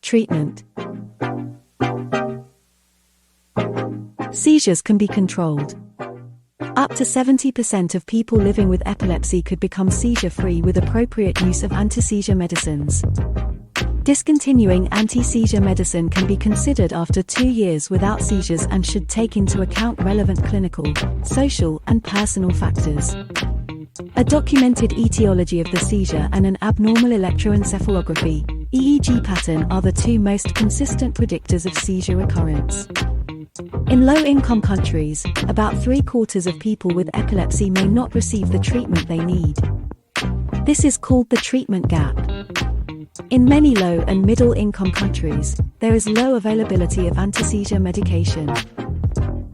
Treatment. Seizures can be controlled. Up to 70% of people living with epilepsy could become seizure-free with appropriate use of anti-seizure medicines. Discontinuing anti-seizure medicine can be considered after 2 years without seizures and should take into account relevant clinical, social, and personal factors. A documented etiology of the seizure and an abnormal electroencephalography (EEG) pattern are the two most consistent predictors of seizure recurrence. In low-income countries, about 3/4 of people with epilepsy may not receive the treatment they need. This is called the treatment gap. In many low- and middle-income countries, there is low availability of anti-seizure medication.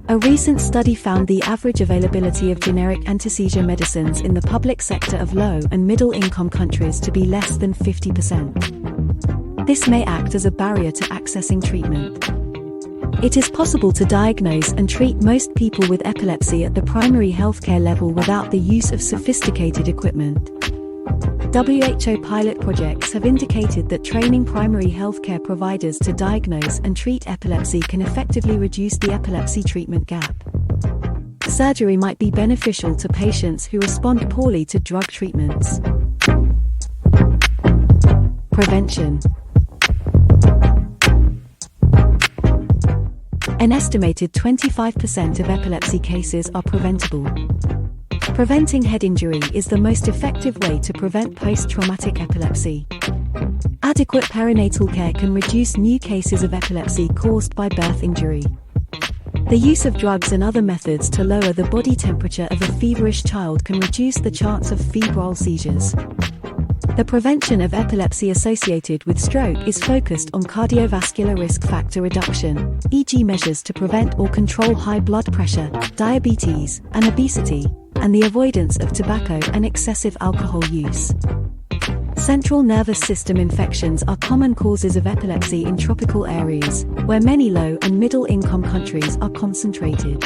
A recent study found the average availability of generic anti-seizure medicines in the public sector of low- and middle-income countries to be less than 50%. This may act as a barrier to accessing treatment. It is possible to diagnose and treat most people with epilepsy at the primary healthcare level without the use of sophisticated equipment. WHO pilot projects have indicated that training primary healthcare providers to diagnose and treat epilepsy can effectively reduce the epilepsy treatment gap. Surgery might be beneficial to patients who respond poorly to drug treatments. Prevention. An estimated 25% of epilepsy cases are preventable. Preventing head injury is the most effective way to prevent post-traumatic epilepsy. Adequate perinatal care can reduce new cases of epilepsy caused by birth injury. The use of drugs and other methods to lower the body temperature of a feverish child can reduce the chance of febrile seizures. The prevention of epilepsy associated with stroke is focused on cardiovascular risk factor reduction, e.g. measures to prevent or control high blood pressure, diabetes, and obesity, and the avoidance of tobacco and excessive alcohol use. Central nervous system infections are common causes of epilepsy in tropical areas, where many low- and middle-income countries are concentrated.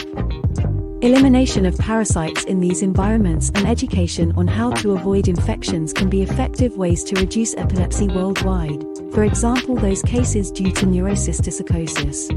Elimination of parasites in these environments and education on how to avoid infections can be effective ways to reduce epilepsy worldwide, for example those cases due to neurocysticercosis.